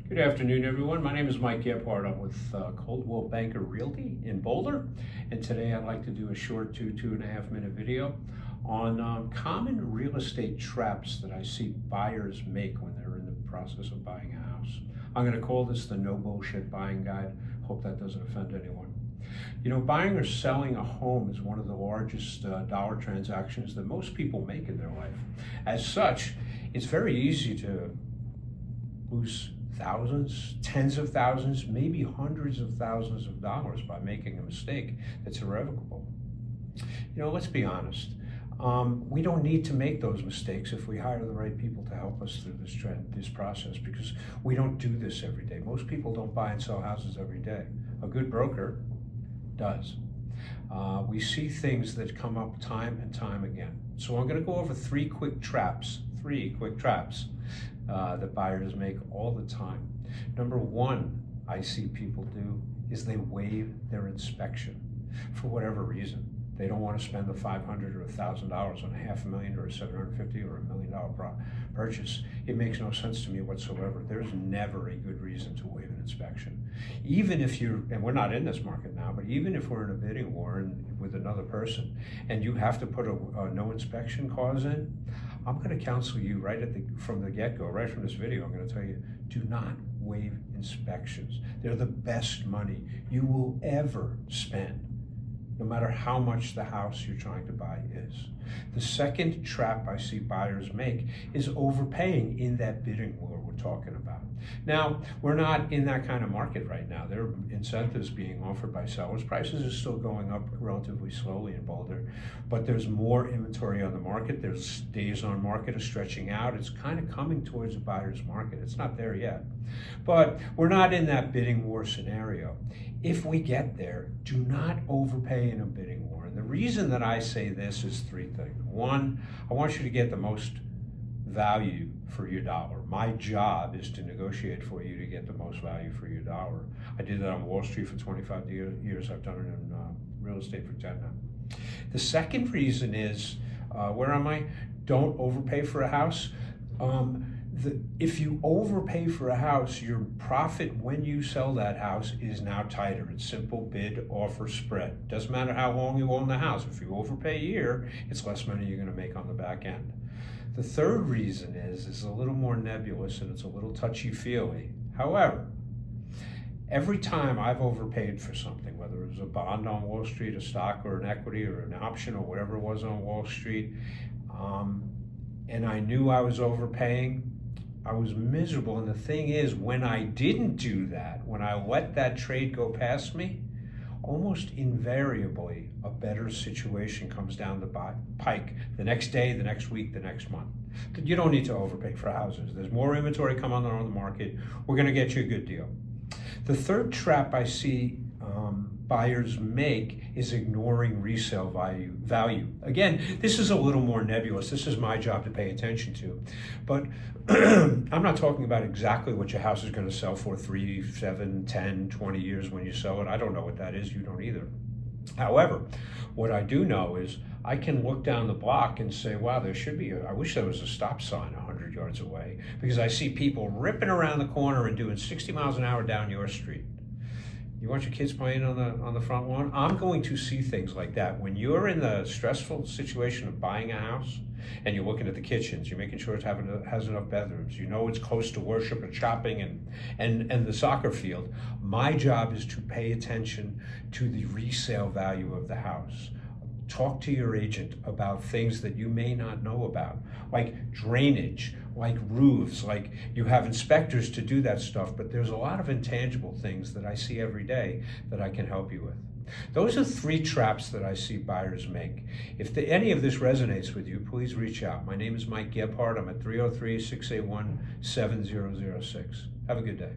Good afternoon, everyone. My name is Mike Gephardt. I'm with Coldwell Banker Realty in Boulder, and today I'd like to do a short 2.5 minute video on common real estate traps that I see buyers make when they're in the process of buying a house. I'm going to call this the no bullshit buying guide. Hope that doesn't offend anyone. You know, buying or selling a home is one of the largest dollar transactions that most people make in their life. As such, it's very easy to lose thousands, tens of thousands, maybe hundreds of thousands of dollars by making a mistake that's irrevocable. You know, let's be honest. We don't need to make those mistakes if we hire the right people to help us through this process, because we don't do this every day. Most people don't buy and sell houses every day. A good broker does. We see things that come up time and time again. So I'm going to go over three quick traps that buyers make all the time. Number one, I see people do is they waive their inspection for whatever reason. They don't want to spend the $500 or $1,000 on a $500,000 or a $750,000 or $1 million purchase. It makes no sense to me whatsoever. There's never a good reason to waive an inspection. Even if you're, and we're not in this market now, but even if we're in a bidding war with another person and you have to put a no inspection clause in, I'm going to counsel you from the get-go, right from this video, I'm going to tell you, do not waive inspections. They're the best money you will ever spend, no matter how much the house you're trying to buy is. The second trap I see buyers make is overpaying in that bidding war we're talking about. Now, we're not in that kind of market right now. There are incentives being offered by sellers. Prices are still going up relatively slowly in Boulder, but there's more inventory on the market. There's days on market are stretching out. It's kind of coming towards a buyer's market. It's not there yet, but we're not in that bidding war scenario. If we get there, do not overpay in a bidding war. And the reason that I say this is three things. One, I want you to get the most value for your dollar. My job is to negotiate for you to get the most value for your dollar. I did that on Wall Street for 25 years. I've done it in real estate for 10 now. The second reason is, where am I? Don't overpay for a house. If you overpay for a house, your profit when you sell that house is now tighter. It's simple bid, offer, spread. Doesn't matter how long you own the house. If you overpay a year, it's less money you're going to make on the back end. The third reason is a little more nebulous and it's a little touchy-feely. However, every time I've overpaid for something, whether it was a bond on Wall Street, a stock or an equity or an option or whatever it was on Wall Street, and I knew I was overpaying, I was miserable. And the thing is, when I didn't do that, when I let that trade go past me, almost invariably a better situation comes down the pike the next day, the next week, the next month. You don't need to overpay for houses. There's more inventory coming on the market. We're going to get you a good deal. The third trap I see buyers make is ignoring resale value. Again, this is a little more nebulous. This is my job to pay attention to. But I'm not talking about exactly what your house is going to sell for 3, 7, 10, 20 years when you sell it. I don't know what that is. You don't either. However, what I do know is I can look down the block and say, wow, I wish there was a stop sign 100 yards away, because I see people ripping around the corner and doing 60 miles an hour down your street. You want your kids playing on the front lawn? I'm going to see things like that. When you're in the stressful situation of buying a house and you're looking at the kitchens, you're making sure it has enough bedrooms, you know it's close to worship and shopping and the soccer field, my job is to pay attention to the resale value of the house. Talk to your agent about things that you may not know about, like drainage, like roofs, like you have inspectors to do that stuff, but there's a lot of intangible things that I see every day that I can help you with. Those are three traps that I see buyers make. If any of this resonates with you, please reach out. My name is Mike Gephardt. I'm at 303-681-7006. Have a good day.